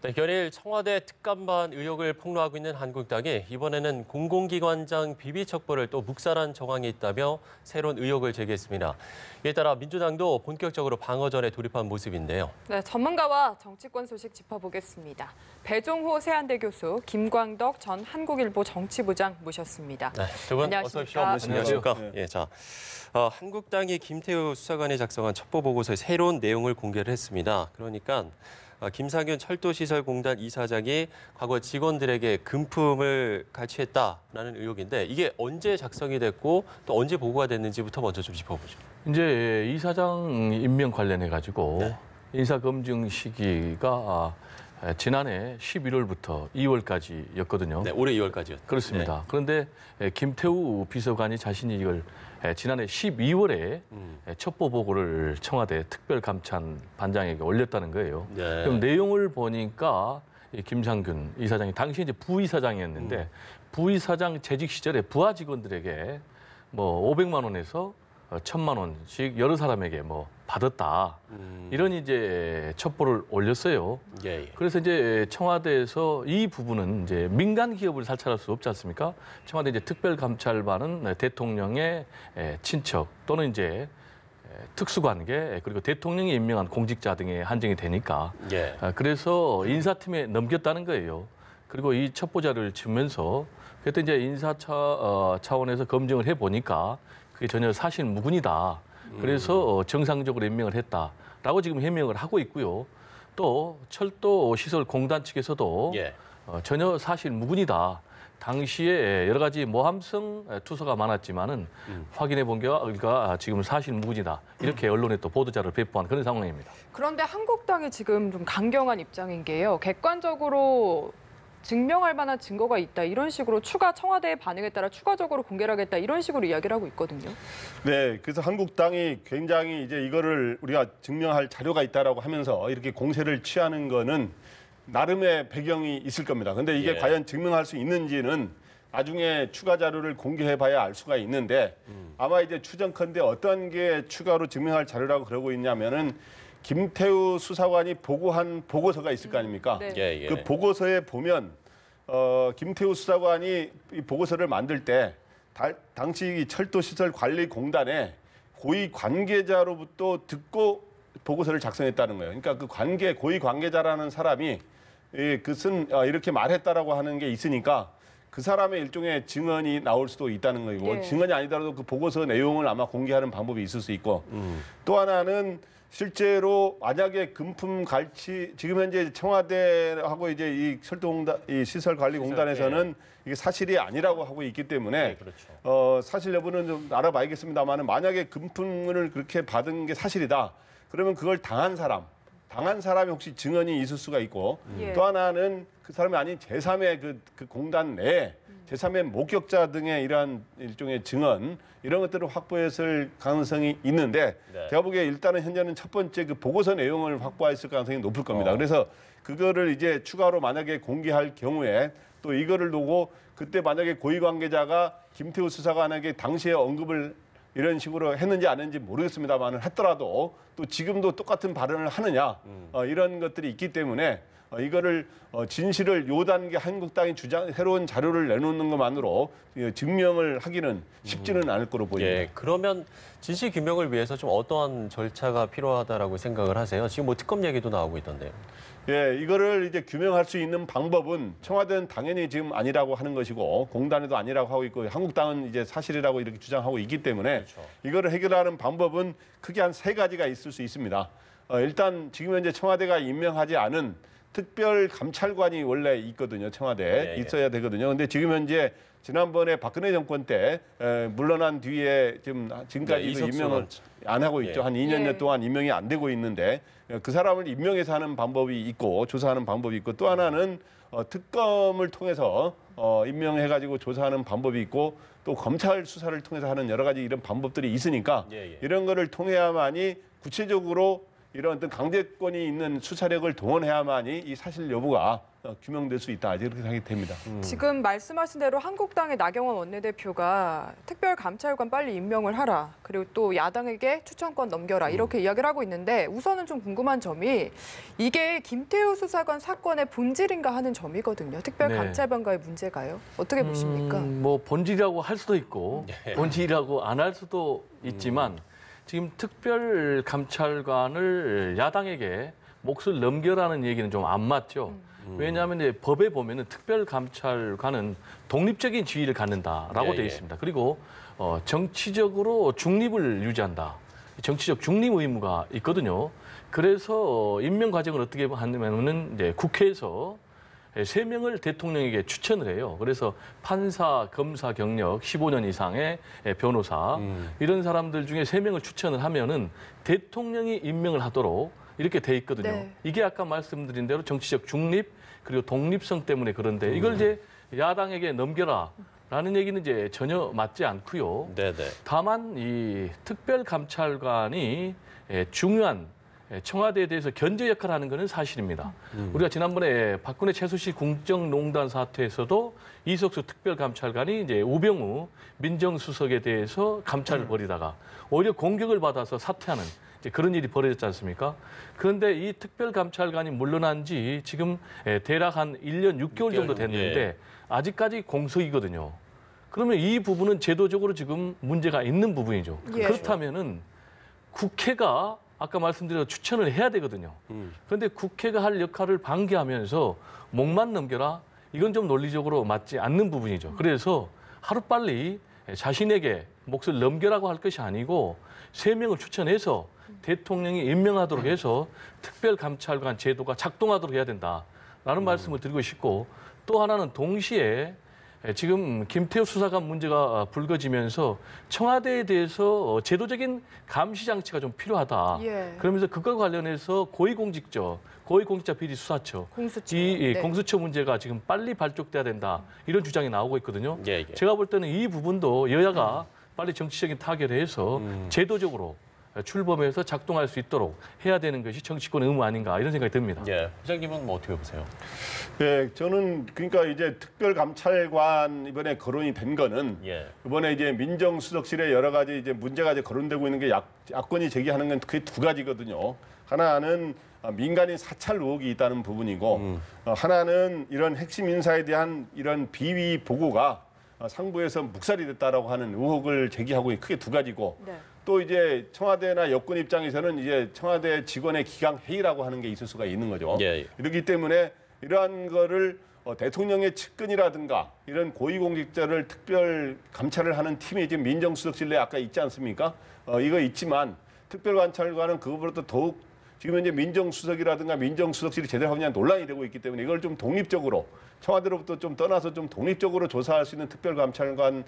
네, 연일 청와대 특감반 의혹을 폭로하고 있는 한국당이 이번에는 공공기관장 비비 척벌을 또 묵살한 정황이 있다며 새로운 의혹을 제기했습니다. 이에 따라 민주당도 본격적으로 방어전에 돌입한 모습인데요. 네, 전문가와 정치권 소식 짚어보겠습니다. 배종호 세한대 교수, 김광덕 전 한국일보 정치부장 모셨습니다. 네, 두 분 어서 오십시오. 안녕하십니까? 네. 예, 자, 한국당이 김태우 수사관이 작성한 첩보 보고서의 새로운 내용을 공개를 했습니다. 그러니까 김상현 철도시설공단 이사장이 과거 직원들에게 금품을 갈취했다라는 의혹인데 이게 언제 작성이 됐고 또 언제 보고가 됐는지부터 먼저 좀 짚어보죠. 이제 이사장 임명 관련해 가지고 네. 인사 검증 시기가 지난해 11월부터 2월까지였거든요. 네, 올해 2월까지요. 그렇습니다. 그런데 김태우 비서관이 자신이 이걸 지난해 12월에 첩보 보고를 청와대 특별감찰반장에게 올렸다는 거예요. 네. 그럼 내용을 보니까 이 김상균 이사장이 당시 이제 부이사장이었는데 부이사장 재직 시절에 부하 직원들에게 뭐 500만 원에서 1,000만 원씩 여러 사람에게 뭐 받았다. 이런 이제 첩보를 올렸어요. 예, 예. 그래서 이제 청와대에서 이 부분은 이제 민간 기업을 사찰할 수 없지 않습니까? 청와대 이제 특별감찰반은 대통령의 친척 또는 이제 특수관계 그리고 대통령이 임명한 공직자 등에 한정이 되니까 예. 그래서 인사팀에 넘겼다는 거예요. 그리고 이 첩보 자료를 주면서 그때 이제 인사 차원에서 검증을 해 보니까 그게 전혀 사실 무근이다. 그래서 정상적으로 임명을 했다라고 지금 해명을 하고 있고요. 또 철도시설공단 측에서도 예. 전혀 사실 무근이다. 당시에 여러 가지 모함성 투서가 많았지만은 확인해 본 결과 지금 사실 무근이다. 이렇게 언론에 또 보도자를 배포한 그런 상황입니다. 그런데 한국당이 지금 좀 강경한 입장인 게요. 객관적으로 증명할 만한 증거가 있다. 이런 식으로 추가 청와대의 반응에 따라 추가적으로 공개를 하겠다. 이런 식으로 이야기를 하고 있거든요. 네, 그래서 한국당이 굉장히 이제 이거를 우리가 증명할 자료가 있다라고 하면서 이렇게 공세를 취하는 거는 나름의 배경이 있을 겁니다. 근데 이게 예. 과연 증명할 수 있는지는 나중에 추가 자료를 공개해봐야 알 수가 있는데 아마 이제 추정컨대 어떤 게 추가로 증명할 자료라고 그러고 있냐면은 김태우 수사관이 보고한 보고서가 있을 거 아닙니까? 네. 예, 예. 그 보고서에 보면 김태우 수사관이 이 보고서를 만들 때 당시 이 철도시설관리공단에 고위 관계자로부터 듣고 보고서를 작성했다는 거예요. 그러니까 그 고위 관계자라는 사람이 그것은 이렇게 말했다라고 하는 게 있으니까 그 사람의 일종의 증언이 나올 수도 있다는 거고 예. 증언이 아니더라도 그 보고서 내용을 아마 공개하는 방법이 있을 수 있고 또 하나는 실제로 만약에 금품 갈취 지금 현재 청와대하고 이제 이 철도공단 이 시설관리공단에서는 이게 사실이 아니라고 하고 있기 때문에 네, 그렇죠. 사실 여부는 좀 알아봐야겠습니다만은 만약에 금품을 그렇게 받은 게 사실이다. 그러면 그걸 당한 사람이 혹시 증언이 있을 수가 있고 예. 또 하나는 그 사람이 아닌 제3의 그 공단 내에 제3의 목격자 등의 이러한 일종의 증언 이런 것들을 확보했을 가능성이 있는데 네. 제가 보기에 일단은 현재는 첫 번째 그 보고서 내용을 확보했을 가능성이 높을 겁니다. 그래서 그거를 이제 추가로 만약에 공개할 경우에 또 이거를 두고 그때 만약에 고위 관계자가 김태우 수사관에게 당시에 언급을 이런 식으로 했는지 안 했는지 모르겠습니다만 했더라도 또 지금도 똑같은 발언을 하느냐 이런 것들이 있기 때문에 이거를 진실을 요 단계 한국당이 새로운 자료를 내놓는 것만으로 증명을 하기는 쉽지는 않을 거로 보입니다. 예, 그러면 진실 규명을 위해서 좀 어떠한 절차가 필요하다라고 생각을 하세요? 지금 뭐 특검 얘기도 나오고 있던데요. 예, 이거를 이제 규명할 수 있는 방법은 청와대는 당연히 지금 아니라고 하는 것이고 공단에도 아니라고 하고 있고 한국당은 이제 사실이라고 이렇게 주장하고 있기 때문에 그렇죠. 이거를 해결하는 방법은 크게 한 3가지가 있을 수 있습니다. 일단 지금 현재 청와대가 임명하지 않은 특별 감찰관이 원래 있거든요. 청와대에 예, 예. 있어야 되거든요. 근데 지금 현재 지난번에 박근혜 정권 때 물러난 뒤에 지금까지도 이석수 임명을 안 하고 있죠. 예. 한 2년여 예. 동안 임명이 안 되고 있는데 그 사람을 임명해서 하는 방법이 있고 조사하는 방법이 있고 또 하나는 특검을 통해서 임명해가지고 조사하는 방법이 있고 또 검찰 수사를 통해서 하는 여러 가지 이런 방법들이 있으니까 예, 예. 이런 거를 통해야만이 구체적으로 이런 어떤 강제권이 있는 수사력을 동원해야만이 이 사실 여부가 규명될 수 있다. 이렇게 생각이 됩니다. 지금 말씀하신 대로 한국당의 나경원 원내대표가 특별감찰관 빨리 임명을 하라. 그리고 또 야당에게 추천권 넘겨라. 이렇게 이야기를 하고 있는데 우선은 좀 궁금한 점이 이게 김태우 수사관 사건의 본질인가 하는 점이거든요. 특별감찰관과의 문제가요. 어떻게 보십니까? 뭐 본질이라고 할 수도 있고 본질이라고 안 할 수도 있지만 지금 특별감찰관을 야당에게 몫을 넘겨라는 얘기는 좀 안 맞죠. 왜냐하면 이제 법에 보면은 특별감찰관은 독립적인 지위를 갖는다라고 되어 있습니다. 그리고 정치적으로 중립을 유지한다. 정치적 중립 의무가 있거든요. 그래서 임명 과정을 어떻게 하냐면은 이제 국회에서 3명을 대통령에게 추천을 해요. 그래서 판사, 검사 경력 15년 이상의 변호사 이런 사람들 중에 3명을 추천을 하면은 대통령이 임명을 하도록 이렇게 돼 있거든요. 네. 이게 아까 말씀드린 대로 정치적 중립 그리고 독립성 때문에 그런데 이걸 이제 야당에게 넘겨라라는 얘기는 이제 전혀 맞지 않고요. 네네. 다만 이 특별감찰관이 중요한 청와대에 대해서 견제 역할을 하는 것은 사실입니다. 우리가 지난번에 박근혜 최순실 국정농단 사태에서도 이석수 특별감찰관이 이제 우병우 민정수석에 대해서 감찰을 벌이다가 오히려 공격을 받아서 사퇴하는 이제 그런 일이 벌어졌지 않습니까? 그런데 이 특별감찰관이 물러난 지 지금 대략 한 1년 6개월 정도 됐는데 아직까지 공석이거든요. 그러면 이 부분은 제도적으로 지금 문제가 있는 부분이죠. 예. 그렇다면은 국회가 아까 말씀드린 추천을 해야 되거든요. 그런데 국회가 할 역할을 방기하면서 목만 넘겨라? 이건 좀 논리적으로 맞지 않는 부분이죠. 그래서 하루빨리 자신에게 몫을 넘겨라고 할 것이 아니고 3명을 추천해서 대통령이 임명하도록 해서 특별감찰관 제도가 작동하도록 해야 된다라는 말씀을 드리고 싶고 또 하나는 동시에 지금 김태우 수사관 문제가 불거지면서 청와대에 대해서 제도적인 감시 장치가 좀 필요하다. 예. 그러면서 그것과 관련해서 고위공직자 비리 수사처 공수처. 이 네. 공수처 문제가 지금 빨리 발족돼야 된다. 이런 주장이 나오고 있거든요. 예. 제가 볼 때는 이 부분도 여야가 빨리 정치적인 타결을 해서 제도적으로 출범해서 작동할 수 있도록 해야 되는 것이 정치권 의무 아닌가 이런 생각이 듭니다. 예. 부장님은 뭐 어떻게 보세요? 네, 저는 그러니까 이제 특별감찰관 이번에 거론이 된 거는 예. 이번에 이제 민정수석실에 여러 가지 이제 문제가 이제 거론되고 있는 게 야권이 제기하는 건 그게 2가지거든요. 하나는 민간인 사찰 의혹이 있다는 부분이고 하나는 이런 핵심 인사에 대한 이런 비위 보고가 상부에서 묵살이 됐다라고 하는 의혹을 제기하고 크게 2가지고 네. 또 이제 청와대나 여권 입장에서는 이제 청와대 직원의 기강 회의라고 하는 게 있을 수가 있는 거죠. 예. 이렇기 때문에 이러한 거를 대통령의 측근이라든가 이런 고위공직자를 특별 감찰을 하는 팀이 지금 민정수석실 내에 아까 있지 않습니까? 이거 있지만 특별감찰관은 그거보다 더욱 지금 현재 민정수석이라든가 민정수석실이 제대로 하느냐 논란이 되고 있기 때문에 이걸 좀 독립적으로 청와대로부터 좀 떠나서 좀 독립적으로 조사할 수 있는 특별감찰관이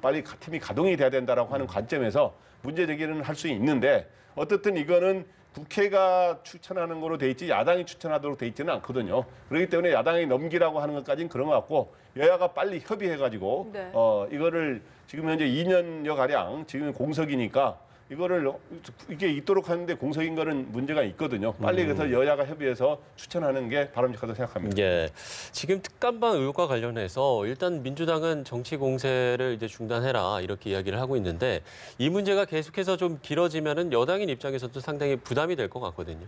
빨리 팀이 가동이 돼야 된다라고 하는 관점에서 문제 제기는 할 수 있는데 어떻든 이거는 국회가 추천하는 거로 돼 있지 야당이 추천하도록 돼 있지는 않거든요. 그렇기 때문에 야당이 넘기라고 하는 것까지는 그런 것 같고 여야가 빨리 협의해가지고 네. 이거를 지금 현재 2년여 가량 지금 공석이니까 이거를 이게 있도록 하는데 공석인 거는 문제가 있거든요. 빨리 그래서 여야가 협의해서 추천하는 게 바람직하다고 생각합니다. 예. 지금 특감반 의혹과 관련해서 일단 민주당은 정치 공세를 이제 중단해라 이렇게 이야기를 하고 있는데 이 문제가 계속해서 좀 길어지면은 여당인 입장에서도 상당히 부담이 될 것 같거든요.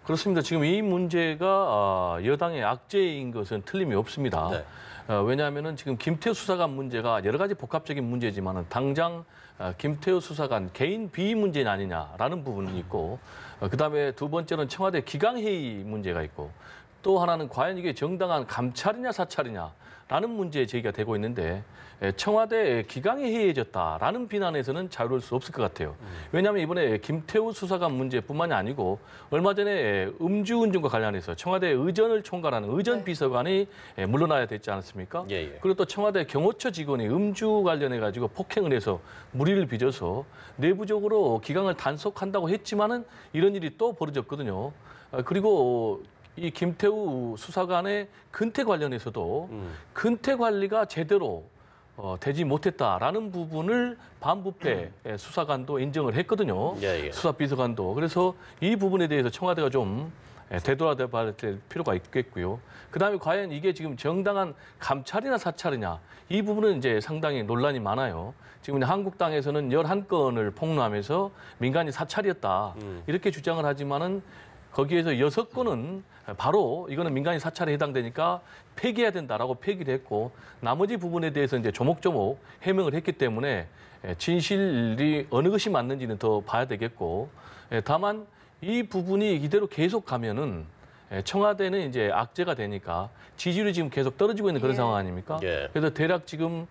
그렇습니다. 지금 이 문제가 여당의 악재인 것은 틀림이 없습니다. 네. 왜냐하면은 지금 김태우 수사관 문제가 여러 가지 복합적인 문제지만은 당장 김태우 수사관 개인 비위 문제 아니냐라는 부분이 있고 그다음에 2번째는 청와대 기강회의 문제가 있고 또 하나는 과연 이게 정당한 감찰이냐 사찰이냐라는 문제 제기가 되고 있는데 청와대 기강이 해이해졌다라는 비난에서는 자유로울 수 없을 것 같아요. 왜냐하면 이번에 김태우 수사관 문제뿐만이 아니고 얼마 전에 음주운전과 관련해서 청와대 의전을 총괄하는 의전 비서관이 물러나야 됐지 않았습니까? 예. 그리고 또 청와대 경호처 직원이 음주 관련해 가지고 폭행을 해서 물의를 빚어서 내부적으로 기강을 단속한다고 했지만은 이런 일이 또 벌어졌거든요. 그리고 이 김태우 수사관의 근태 관련해서도 근태 관리가 제대로 되지 못했다라는 부분을 반부패 수사관도 인정을 했거든요. 예, 예. 수사비서관도. 그래서 이 부분에 대해서 청와대가 좀 되돌아봐야 될 필요가 있겠고요. 그다음에 과연 이게 지금 정당한 감찰이나 사찰이냐 이 부분은 이제 상당히 논란이 많아요. 지금 한국당에서는 11건을 폭로하면서 민간인 사찰이었다 이렇게 주장을 하지만은 거기에서 6건은 바로 이거는 민간인 사찰에 해당되니까 폐기해야 된다라고 폐기를 했고 나머지 부분에 대해서 이제 조목조목 해명을 했기 때문에 진실이 어느 것이 맞는지는 더 봐야 되겠고 다만 이 부분이 이대로 계속 가면은 청와대는 이제 악재가 되니까 지지율이 지금 계속 떨어지고 있는 그런 예. 상황 아닙니까? 예. 그래서 대략 지금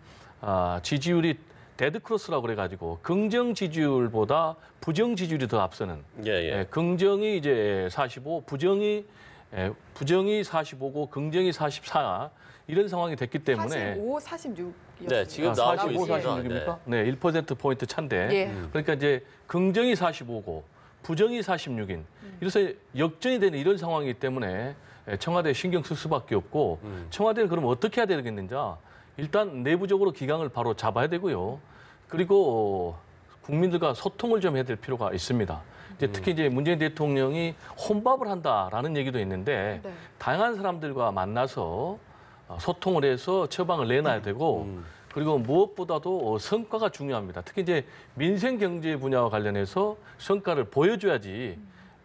지지율이 데드크로스라고 그래가지고 긍정 지지율보다 부정 지지율이 더 앞서는 예, 예. 긍정이 이제 45, 부정이 45고 긍정이 44 이런 상황이 됐기 때문에 45, 46이었어요. 네, 지금 나오고 45, 있습니다. 46입니까? 네, 1% 포인트 차인데. 예. 그러니까 이제 긍정이 45고 부정이 46인. 이래서 역전이 되는 이런 상황이기 때문에 청와대에 신경 쓸 수밖에 없고 청와대는 그럼 어떻게 해야 되겠는지 일단 내부적으로 기강을 바로 잡아야 되고요. 그리고 국민들과 소통을 좀 해야 될 필요가 있습니다. 이제 특히 이제 문재인 대통령이 혼밥을 한다라는 얘기도 있는데 네. 다양한 사람들과 만나서 소통을 해서 처방을 내놔야 되고 그리고 무엇보다도 성과가 중요합니다. 특히 이제 민생 경제 분야와 관련해서 성과를 보여줘야지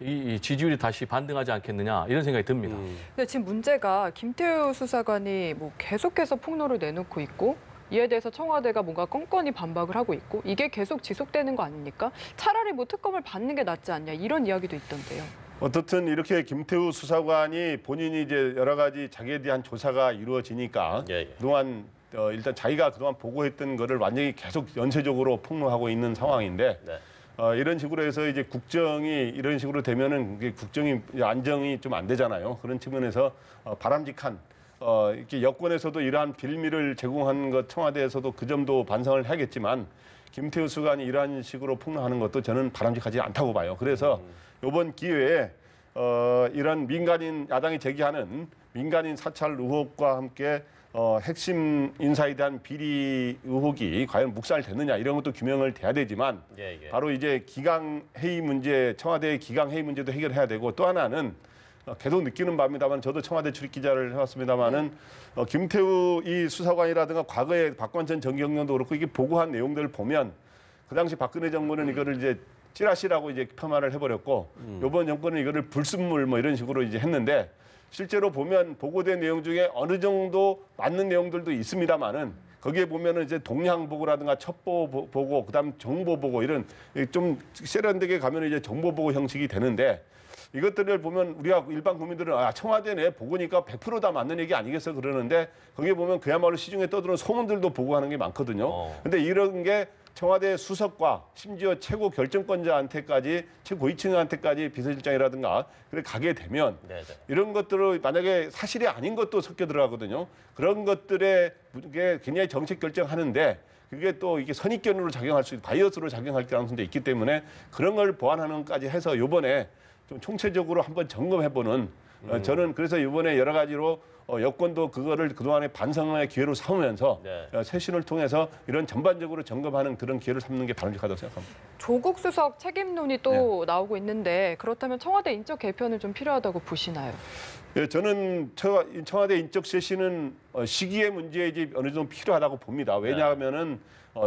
이 지지율이 다시 반등하지 않겠느냐 이런 생각이 듭니다. 근데 지금 문제가 김태우 수사관이 뭐 계속해서 폭로를 내놓고 있고 이에 대해서 청와대가 뭔가 건건히 반박을 하고 있고 이게 계속 지속되는 거 아닙니까? 차라리 뭐 특검을 받는 게 낫지 않냐 이런 이야기도 있던데요. 어떻든 이렇게 김태우 수사관이 본인이 이제 여러 가지 자기에 대한 조사가 이루어지니까 예, 예. 그동안 일단 자기가 그동안 보고했던 거를 완전히 계속 연쇄적으로 폭로하고 있는 상황인데 네. 이런 식으로 해서 이제 국정이 이런 식으로 되면은 그게 국정이 안정이 좀 안 되잖아요. 그런 측면에서 바람직한 이렇게 여권에서도 이러한 빌미를 제공한 것 청와대에서도 그 점도 반성을 해야겠지만 김태우 수사관이 이러한 식으로 폭로하는 것도 저는 바람직하지 않다고 봐요. 그래서 이번 기회에 이런 민간인 야당이 제기하는 민간인 사찰 의혹과 함께 핵심 인사에 대한 비리 의혹이 과연 묵살됐느냐 이런 것도 규명을 돼야 되지만 예, 예. 바로 이제 기강 회의 문제, 청와대의 기강 회의 문제도 해결해야 되고 또 하나는 계속 느끼는 바입니다만 저도 청와대 출입 기자를 해왔습니다만은 김태우 이 수사관이라든가 과거에 박관 전 정경련도 그렇고 이게 보고한 내용들을 보면 그 당시 박근혜 정부는 이거를 이제 찌라시라고 이제 폄하를 해버렸고 이번 정권은 이거를 불순물 뭐 이런 식으로 이제 했는데 실제로 보면 보고된 내용 중에 어느 정도 맞는 내용들도 있습니다만은 거기에 보면은 이제 동향 보고라든가 첩보 보고 그다음 정보 보고 이런 좀 세련되게 가면 이제 정보 보고 형식이 되는데 이것들을 보면 우리가 일반 국민들은 청와대 내 보고니까 100% 다 맞는 얘기 아니겠어 그러는데 거기에 보면 그야말로 시중에 떠드는 소문들도 보고하는 게 많거든요. 근데 이런 게 청와대 수석과 심지어 최고 결정권자한테까지 최고위층한테까지 비서실장이라든가 그렇게 가게 되면 네네. 이런 것들을 만약에 사실이 아닌 것도 섞여 들어가거든요. 그런 것들에 게 굉장히 정책 결정하는데 그게 또 이게 선입견으로 작용할 수 있고 바이어스로 작용할 가능성도 있기 때문에 그런 걸 보완하는 것까지 해서 이번에 좀 총체적으로 한번 점검해보는 저는 그래서 이번에 여러 가지로 여권도 그거를 그동안에 반성의 기회로 삼으면서 네. 쇄신을 통해서 이런 전반적으로 점검하는 그런 기회를 삼는 게 바람직하다고 생각합니다. 조국 수석 책임론이 또 나오고 있는데 그렇다면 청와대 인적 개편은 좀 필요하다고 보시나요? 예, 저는 청와대 인적 쇄신은 시기의 문제이지 어느 정도 필요하다고 봅니다. 왜냐하면은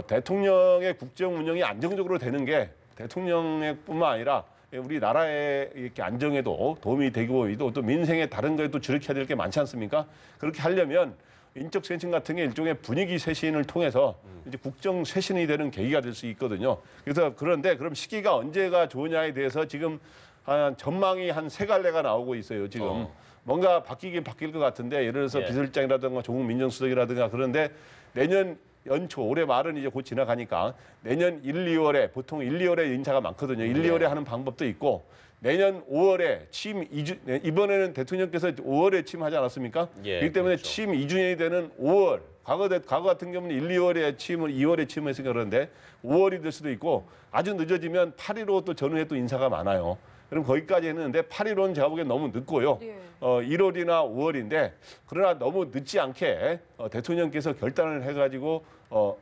대통령의 국정 운영이 안정적으로 되는 게 대통령뿐만 아니라 우리 나라의 이렇게 안정에도 도움이 되고 또 민생의 다른 거에도 주력해야 될 게 많지 않습니까? 그렇게 하려면 인적 쇄신 같은 게 일종의 분위기 쇄신을 통해서 이제 국정 쇄신이 되는 계기가 될 수 있거든요. 그래서 그런데 그럼 시기가 언제가 좋으냐에 대해서 지금 전망이 한 세 갈래가 나오고 있어요. 지금 뭔가 바뀌긴 바뀔 것 같은데 예를 들어서 예. 비서실장이라든가 조국 민정수석이라든가 그런데 내년 연초 올해 말은 이제 곧 지나가니까 내년 1, 2월에 보통 1, 2월에 인사가 많거든요. 1, 2월에 하는 방법도 있고 내년 5월에 취임 2주 이번에는 대통령께서 5월에 취임하지 않았습니까? 예, 그렇기 때문에 그렇죠. 취임 2주년이 되는 5월 과거 같은 경우는 1, 2월에 취임을 2월에 취임했으니까 그런데 5월이 될 수도 있고 아주 늦어지면 8.15 또 전후에 또 인사가 많아요. 그럼 거기까지 했는데 8일은 제가 보기엔 너무 늦고요. 예. 1월이나 5월인데 그러나 너무 늦지 않게 대통령께서 결단을 해가지고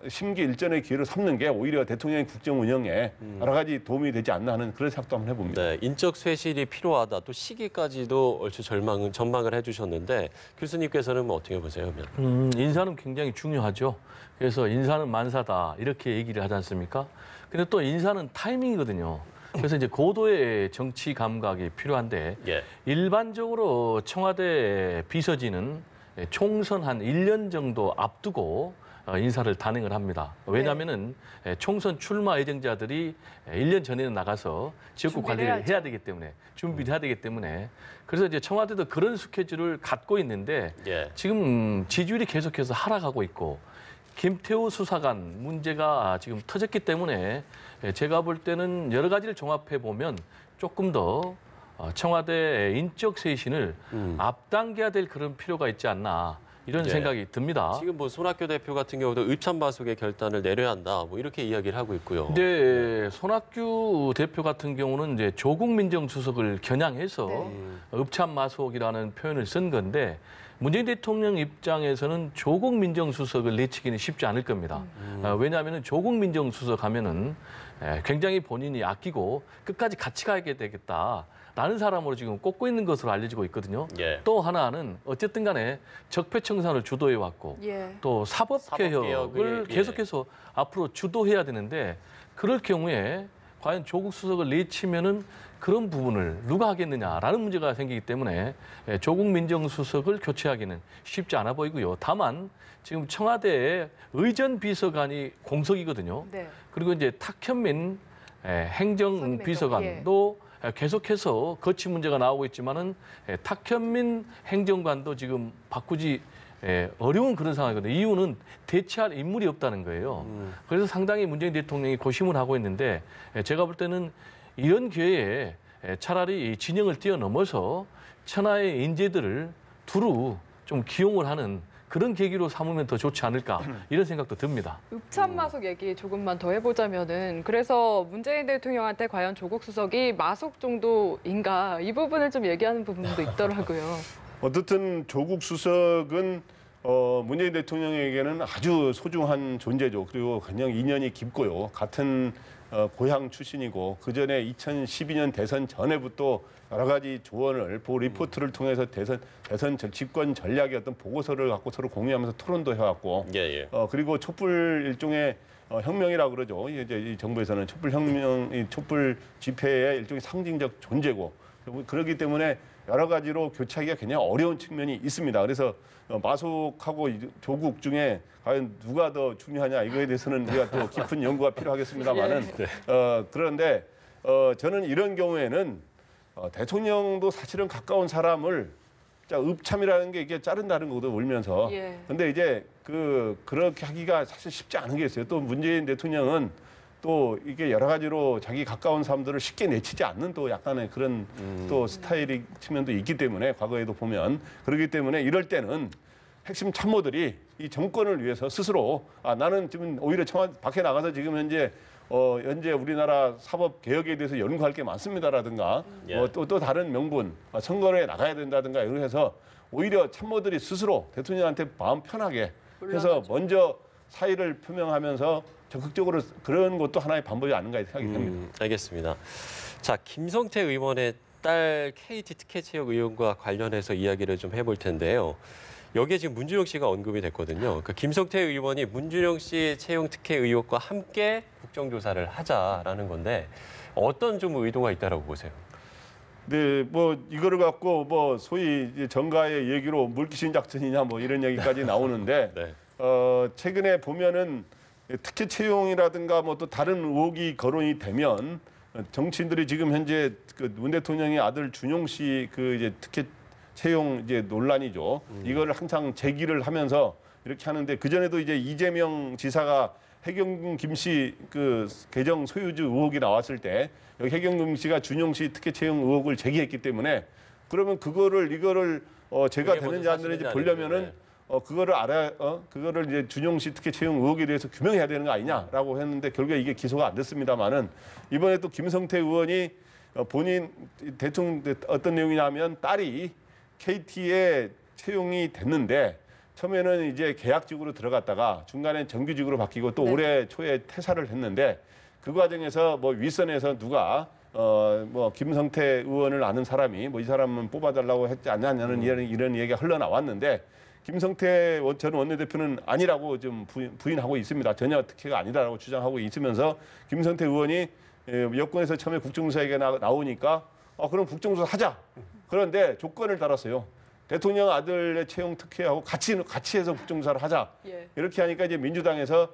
심기일전의 기회를 삼는 게 오히려 대통령의 국정 운영에 여러 가지 도움이 되지 않나 하는 그런 생각도 한번 해봅니다. 네, 인적 쇄신이 필요하다. 또 시기까지도 얼추 전망을 해주셨는데 교수님께서는 뭐 어떻게 보세요? 인사는 굉장히 중요하죠. 그래서 인사는 만사다 이렇게 얘기를 하지 않습니까? 근데 또 인사는 타이밍이거든요. 그래서 이제 고도의 정치 감각이 필요한데 예. 일반적으로 청와대 비서진은 총선 한 1년 정도 앞두고 인사를 단행을 합니다. 왜냐하면은 총선 출마 예정자들이 1년 전에는 나가서 지역구 관리를 해야 되기 때문에 준비를 해야 되기 때문에 그래서 이제 청와대도 그런 스케줄을 갖고 있는데 예. 지금 지지율이 계속해서 하락하고 있고 김태우 수사관 문제가 지금 터졌기 때문에 제가 볼 때는 여러 가지를 종합해 보면 조금 더 청와대 인적 쇄신을 앞당겨야 될 그런 필요가 있지 않나 이런 예. 생각이 듭니다. 지금 뭐 손학규 대표 같은 경우도 의참마속의 결단을 내려야 한다. 뭐 이렇게 이야기를 하고 있고요. 근데 손학규 대표 같은 경우는 이제 조국 민정수석을 겨냥해서 네. 읍참마속이라는 표현을 쓴 건데 문재인 대통령 입장에서는 조국 민정수석을 내치기는 쉽지 않을 겁니다. 왜냐하면 조국 민정수석 하면은 굉장히 본인이 아끼고 끝까지 같이 가야 되겠다라는 사람으로 지금 꼽고 있는 것으로 알려지고 있거든요. 예. 또 하나는 어쨌든 간에 적폐청산을 주도해 왔고 예. 또 사법개혁을 사법개혁을, 예. 계속해서 앞으로 주도해야 되는데 그럴 경우에 과연 조국 수석을 내치면은 그런 부분을 누가 하겠느냐라는 문제가 생기기 때문에 조국 민정수석을 교체하기는 쉽지 않아 보이고요. 다만 지금 청와대의 의전 비서관이 공석이거든요. 네. 그리고 이제 탁현민 행정비서관도 계속해서 거치 문제가 나오고 있지만은 탁현민 행정관도 지금 바꾸지 어려운 그런 상황이거든요. 이유는 대체할 인물이 없다는 거예요. 그래서 상당히 문재인 대통령이 고심을 하고 있는데 제가 볼 때는 이런 기회에 차라리 진영을 뛰어넘어서 천하의 인재들을 두루 좀 기용을 하는 그런 계기로 삼으면 더 좋지 않을까 이런 생각도 듭니다. 읍참마속 얘기 조금만 더 해보자면은 그래서 문재인 대통령한테 과연 조국 수석이 마속 정도인가 이 부분을 좀 얘기하는 부분도 있더라고요. 어떻든 조국 수석은 문재인 대통령에게는 아주 소중한 존재죠. 그리고 그냥 인연이 깊고요. 같은 고향 출신이고 그 전에 2012년 대선 전에부터 여러 가지 조언을 리포트를 통해서 대선 집권 전략의 어떤 보고서를 갖고 서로 공유하면서 토론도 해왔고 예, 예. 그리고 촛불 일종의 혁명이라고 그러죠. 이제 이 정부에서는 촛불 혁명, 이 촛불 집회의 일종의 상징적 존재고 그렇기 때문에 여러 가지로 교체하기가 굉장히 어려운 측면이 있습니다. 그래서 마속하고 조국 중에 과연 누가 더 중요하냐 이거에 대해서는 우리가 또 깊은 연구가 필요하겠습니다만은 그런데 저는 이런 경우에는 대통령도 사실은 가까운 사람을 읍참이라는 게 이게 자른다는 거거든요, 울면서. 예. 근데 이제 그렇게 하기가 사실 쉽지 않은 게 있어요. 또 문재인 대통령은 또 이게 여러 가지로 자기 가까운 사람들을 쉽게 내치지 않는 또 약간의 그런 또 스타일이 측면도 있기 때문에 과거에도 보면 그렇기 때문에 이럴 때는 핵심 참모들이 이 정권을 위해서 스스로 나는 지금 오히려 청와대 밖에 나가서 지금 현재 우리나라 사법 개혁에 대해서 연구할 게 많습니다라든가 예. 또 다른 명분 선거에 나가야 된다든가 이런 해서 오히려 참모들이 스스로 대통령한테 마음 편하게 해서 먼저 사의를 표명하면서 적극적으로 그런 것도 하나의 방법이 아닌가 생각이 듭니다. 알겠습니다. 자, 김성태 의원의 딸 KT 특혜 채용 의원과 관련해서 이야기를 좀 해볼 텐데요. 여기에 지금 문준영 씨가 언급이 됐거든요. 그 김성태 의원이 문준영 씨 채용 특혜 의혹과 함께 국정조사를 하자라는 건데 어떤 좀 의도가 있다라고 보세요? 네, 뭐 이거를 갖고 뭐 소위 이제 정가의 얘기로 물귀신 작전이냐 뭐 이런 얘기까지 나오는데 네. 최근에 보면은 특혜 채용이라든가 뭐 또 다른 의혹이 거론이 되면 정치인들이 지금 현재 그 문 대통령의 아들 준용 씨 그 이제 특혜 채용 이제 논란이죠. 이거를 항상 제기를 하면서 이렇게 하는데 그 전에도 이제 이재명 지사가 해경군 김씨 그 계정 소유주 의혹이 나왔을 때 여기 해경군 씨가 준용 씨 특혜 채용 의혹을 제기했기 때문에 그러면 이거를 제가 되는지 안 되는지 보려면은 그거를 이제 준용 씨 특혜 채용 의혹에 대해서 규명해야 되는 거 아니냐라고 했는데 결국에 이게 기소가 안 됐습니다만은 이번에 또 김성태 의원이 본인 대충 어떤 내용이냐면 딸이 KT에 채용이 됐는데 처음에는 이제 계약직으로 들어갔다가 중간에 정규직으로 바뀌고 또 네. 올해 초에 퇴사를 했는데 그 과정에서 뭐 윗선에서 누가 뭐 김성태 의원을 아는 사람이 뭐 이 사람은 뽑아달라고 했지 않냐는 이런 얘기가 흘러나왔는데 김성태 전 원내대표는 아니라고 좀 부인하고 있습니다. 전혀 특혜가 아니다라고 주장하고 있으면서 김성태 의원이 여권에서 처음에 국정조사 얘기가 나오니까 그럼 국정조사 하자. 그런데 조건을 달았어요. 대통령 아들의 채용 특혜하고 같이 해서 국정조사를 하자. 예. 이렇게 하니까 이제 민주당에서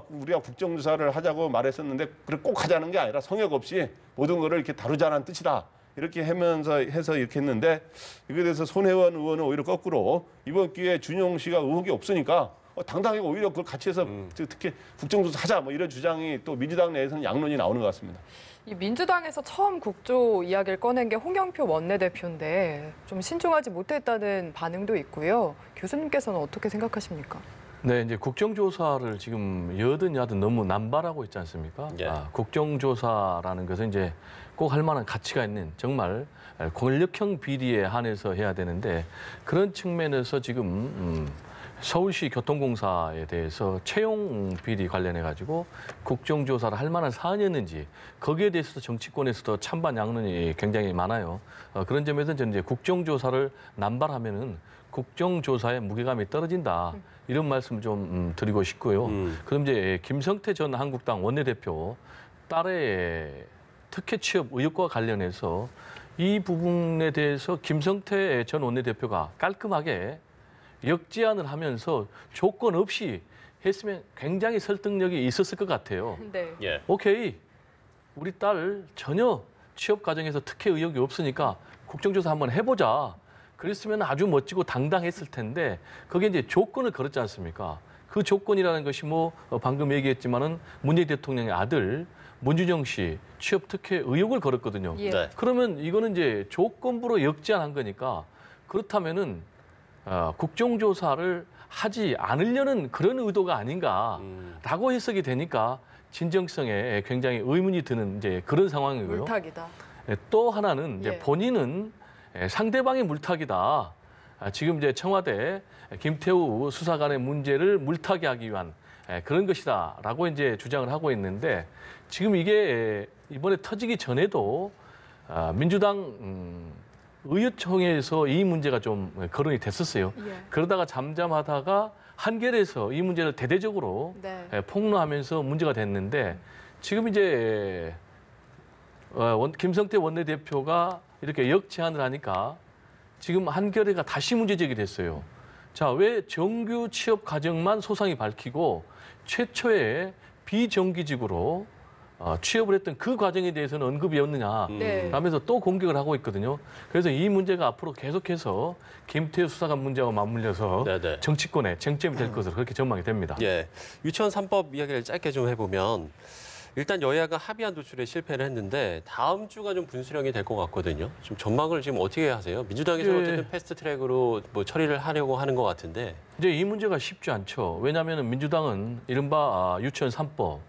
우리가 국정조사를 하자고 말했었는데 그래 꼭 하자는 게 아니라 성역 없이 모든 거를 이렇게 다루자는 뜻이다. 이렇게 해서 이렇게 했는데 이거에 대해서 손혜원 의원은 오히려 거꾸로 이번 기회에 준용 씨가 의혹이 없으니까 당당하게 오히려 그걸 같이 해서 특히 국정조사 하자 뭐 이런 주장이 또 민주당 내에서는 양론이 나오는 것 같습니다. 이 민주당에서 처음 국조 이야기를 꺼낸 게 홍영표 원내대표인데 좀 신중하지 못했다는 반응도 있고요. 교수님께서는 어떻게 생각하십니까? 네, 이제 국정조사를 지금 여든 야든 너무 남발하고 있지 않습니까? 예. 국정조사라는 것은 이제 꼭 할 만한 가치가 있는 정말 권력형 비리에 한해서 해야 되는데 그런 측면에서 지금 서울시 교통공사에 대해서 채용 비리 관련해 가지고 국정조사를 할 만한 사안이었는지 거기에 대해서도 정치권에서도 찬반 양론이 굉장히 많아요. 그런 점에서 저는 이제 국정조사를 남발하면은 국정조사의 무게감이 떨어진다. 이런 말씀 좀 드리고 싶고요. 그럼 이제 김성태 전 한국당 원내대표 딸의 특혜 취업 의혹과 관련해서 이 부분에 대해서 김성태 전 원내대표가 깔끔하게 역제안을 하면서 조건 없이 했으면 굉장히 설득력이 있었을 것 같아요. 네. 예. 오케이, 우리 딸 전혀 취업 과정에서 특혜 의혹이 없으니까 국정조사 한번 해보자. 그랬으면 아주 멋지고 당당했을 텐데 그게 이제 조건을 걸었지 않습니까? 그 조건이라는 것이 뭐 방금 얘기했지만은 문재인 대통령의 아들 문준영 씨 취업 특혜 의혹을 걸었거든요. 예. 네. 그러면 이거는 이제 조건부로 역제안한 거니까 그렇다면은 국정조사를 하지 않으려는 그런 의도가 아닌가라고 해석이 되니까 진정성에 굉장히 의문이 드는 이제 그런 상황이고요. 물타기다. 또 하나는 이제 예. 본인은 상대방의 물타기다. 지금 이제 청와대 김태우 수사관의 문제를 물타기하기 위한 그런 것이다라고 이제 주장을 하고 있는데 지금 이게 이번에 터지기 전에도 민주당 의회총회에서 이 문제가 좀 거론이 됐었어요. 예. 그러다가 잠잠하다가 한겨레에서 이 문제를 대대적으로 네. 폭로하면서 문제가 됐는데 지금 이제 김성태 원내대표가 이렇게 역제안을 하니까 지금 한겨레가 다시 문제 제기됐어요. 자, 왜 정규 취업 과정만 소상히 밝히고 최초의 비정규직으로 취업을 했던 그 과정에 대해서는 언급이 없느냐 네. 라면서 또 공격을 하고 있거든요. 그래서 이 문제가 앞으로 계속해서 김태우 수사관 문제와 맞물려서 네네. 정치권의 쟁점이 될 것으로 그렇게 전망이 됩니다. 예. 유치원 3법 이야기를 짧게 좀 해보면 일단 여야가 합의안 도출에 실패를 했는데 다음 주가 좀 분수령이 될 것 같거든요. 좀 전망을 지금 어떻게 하세요? 민주당에서는 예. 어쨌든 패스트 트랙으로 뭐 처리를 하려고 하는 것 같은데. 이제 이 문제가 쉽지 않죠. 왜냐하면 민주당은 이른바 유치원 3법,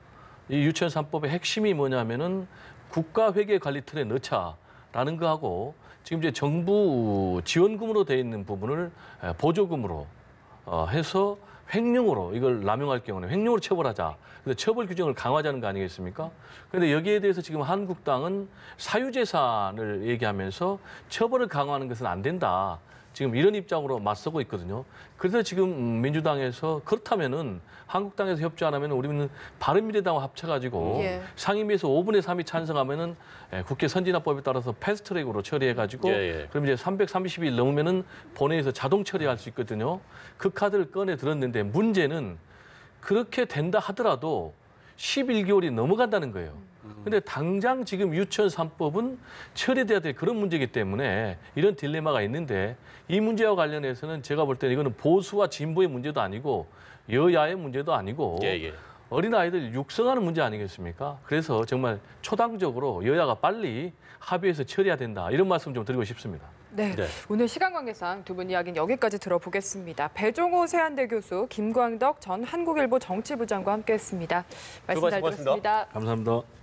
이 유치원 3법의 핵심이 뭐냐면은 국가회계관리 틀에 넣자라는 거하고 지금 이제 정부 지원금으로 돼 있는 부분을 보조금으로 해서 횡령으로 이걸 남용할 경우는 횡령으로 처벌하자. 그래서 처벌 규정을 강화하자는 거 아니겠습니까? 그런데 여기에 대해서 지금 한국당은 사유재산을 얘기하면서 처벌을 강화하는 것은 안 된다. 지금 이런 입장으로 맞서고 있거든요. 그래서 지금 민주당에서 그렇다면은 한국당에서 협조 안 하면 우리는 바른미래당과 합쳐가지고 예. 상임위에서 5분의 3이 찬성하면은 국회 선진화법에 따라서 패스트트랙으로 처리해가지고 예. 그럼 이제 330일 넘으면은 본회의에서 자동 처리할 수 있거든요. 그 카드를 꺼내 들었는데 문제는 그렇게 된다 하더라도 11개월이 넘어간다는 거예요. 근데 당장 지금 유치원 3법은 처리돼야 될 그런 문제이기 때문에 이런 딜레마가 있는데 이 문제와 관련해서는 제가 볼 때는 이거는 보수와 진보의 문제도 아니고 여야의 문제도 아니고 예. 어린아이들 육성하는 문제 아니겠습니까? 그래서 정말 초당적으로 여야가 빨리 합의해서 처리해야 된다. 이런 말씀 좀 드리고 싶습니다. 네. 네. 오늘 시간 관계상 두 분 이야기는 여기까지 들어보겠습니다. 배종호 세한대 교수, 김광덕 전 한국일보 정치부장과 함께했습니다. 말씀 잘 고맙습니다. 들었습니다. 감사합니다.